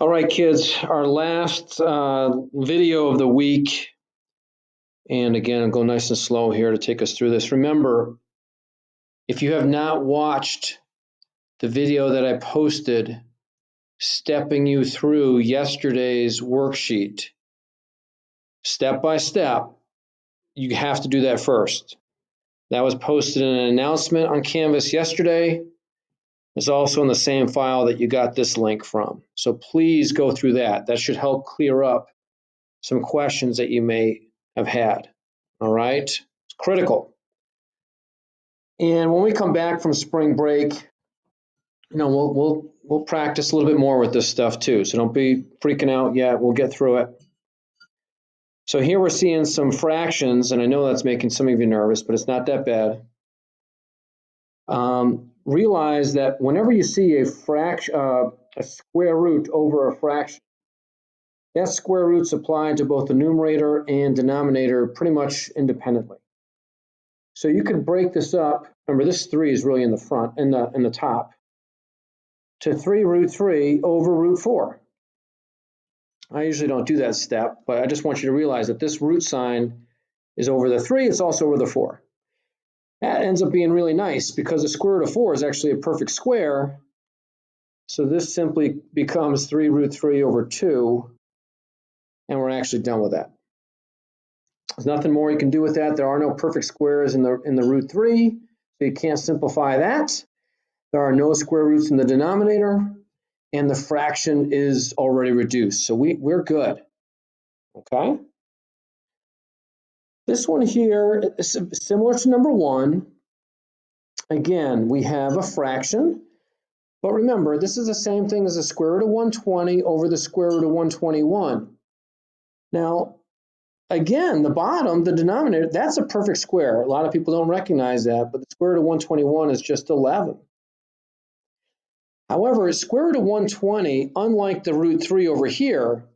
All right, kids, our last video of the week. And again, I'll go nice and slow here to take us through this. Remember, if you have not watched the video that I posted stepping you through yesterday's worksheet, step by step, you have to do that first. That was posted in an announcement on Canvas yesterday. It's also in the same file that you got this link from. So please go through that. That should help clear up some questions that you may have had. All right, it's critical. And when we come back from spring break, we'll practice a little bit more with this stuff too. So don't be freaking out yet. We'll get through it. So here we're seeing some fractions, and I know that's making some of you nervous, but it's not that bad. Realize that whenever you see a square root over a fraction, that square root's applied to both the numerator and denominator pretty much independently. So you could break this up. Remember, this 3 is really in the front, in the top, to 3 root 3 over root 4. I usually don't do that step, but I just want you to realize that this root sign is over the 3. It's also over the 4. That ends up being really nice because the square root of 4 is actually a perfect square. So this simply becomes 3 root 3 over 2, and we're actually done with that. There's nothing more you can do with that. There are no perfect squares in the root 3, so you can't simplify that. There are no square roots in the denominator, and the fraction is already reduced. So we're good, okay? This one here is similar to number 1. Again, we have a fraction, but remember, this is the same thing as the square root of 120 over the square root of 121. Now, again, the bottom, the denominator, that's a perfect square. A lot of people don't recognize that, but the square root of 121 is just 11. However, square root of 120, unlike the root 3 over here,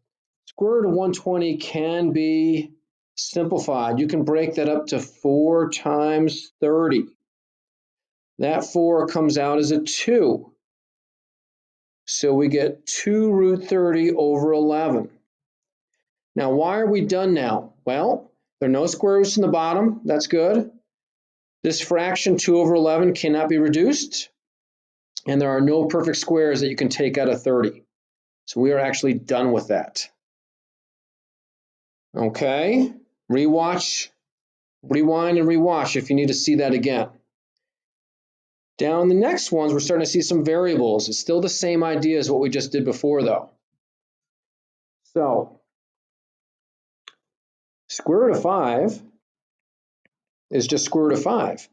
square root of 120 can be simplified. You can break that up to 4 times 30. That 4 comes out as a 2. So we get 2 root 30 over 11. Now, why are we done now? Well, there are no square roots in the bottom. That's good. This fraction, 2 over 11, cannot be reduced. And there are no perfect squares that you can take out of 30. So we are actually done with that. Okay, rewatch, rewind and rewatch if you need to see that again. Down the next ones, we're starting to see some variables. It's still the same idea as what we just did before though. So, square root of 5 is just square root of 5.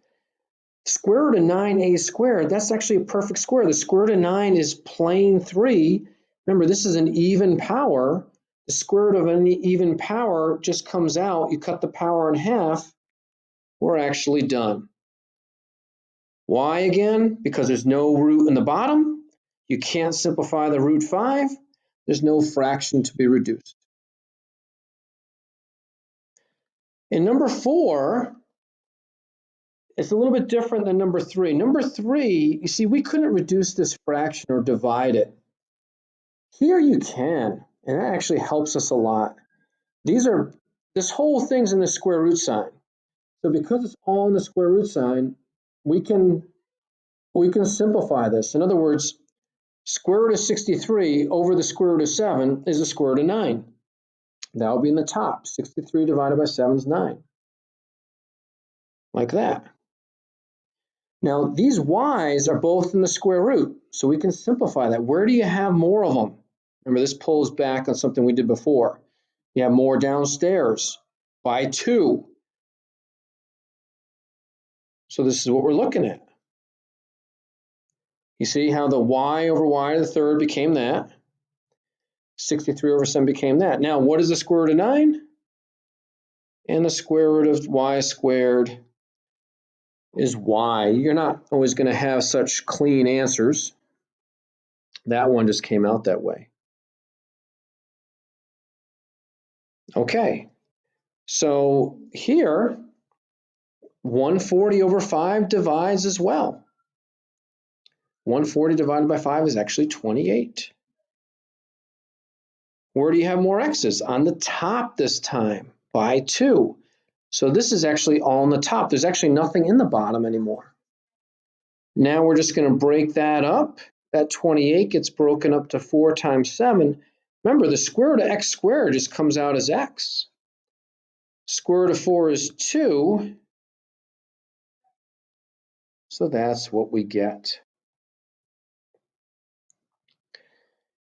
Square root of 9a squared, that's actually a perfect square. The square root of 9 is plane 3. Remember, this is an even power. The square root of an even power just comes out. You cut the power in half. We're actually done. Why again? Because there's no root in the bottom. You can't simplify the root 5. There's no fraction to be reduced. In number 4, it's a little bit different than number 3. Number 3, you see, we couldn't reduce this fraction or divide it. Here you can, and that actually helps us a lot. This whole thing's in the square root sign. So because it's all in the square root sign, we can simplify this. In other words, square root of 63 over the square root of 7 is the square root of 9. That will be in the top. 63 divided by 7 is 9. Like that. Now, these y's are both in the square root, so we can simplify that. Where do you have more of them? Remember, this pulls back on something we did before. You have more downstairs by 2. So this is what we're looking at. You see how the y over y to the third became that. 63 over 7 became that. Now, what is the square root of 9? And the square root of y squared is y. You're not always going to have such clean answers. That one just came out that way. Okay, so here, 140 over 5 divides as well. 140 divided by 5 is actually 28. Where do you have more x's? On the top this time, by 2. So this is actually all on the top. There's actually nothing in the bottom anymore. Now we're just going to break that up. That 28 gets broken up to 4 times 7. Remember, the square root of x squared just comes out as x. Square root of 4 is 2. So that's what we get.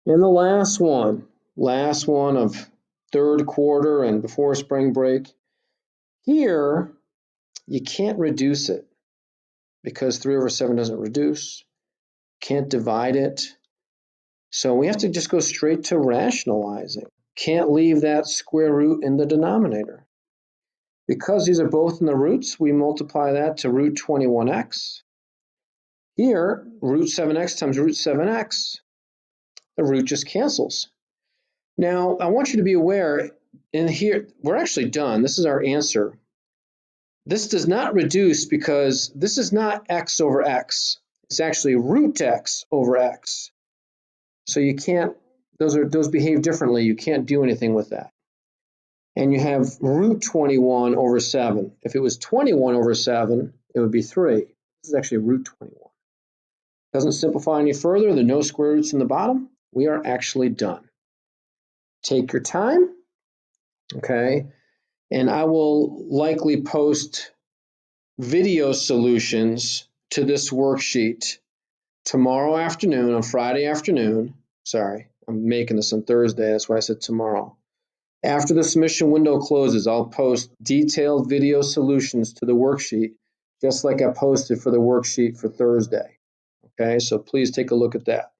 And the last one of third quarter and before spring break. Here, you can't reduce it because 3 over 7 doesn't reduce. Can't divide it. So we have to just go straight to rationalizing. Can't leave that square root in the denominator. Because these are both in the roots, we multiply that to root 21x. Here, root 7x times root 7x, the root just cancels. Now, I want you to be aware, in here, we're actually done. This is our answer. This does not reduce because this is not x over x. It's actually root x over x. So you can't, those behave differently. You can't do anything with that. And you have root 21 over 7. If it was 21 over 7, it would be 3. This is actually root 21. Doesn't simplify any further. There are no square roots in the bottom. We are actually done. Take your time, okay? And I will likely post video solutions to this worksheet tomorrow afternoon, on Friday afternoon. Sorry, I'm making this on Thursday. That's why I said tomorrow. After the submission window closes, I'll post detailed video solutions to the worksheet, just like I posted for the worksheet for Thursday. Okay, so please take a look at that.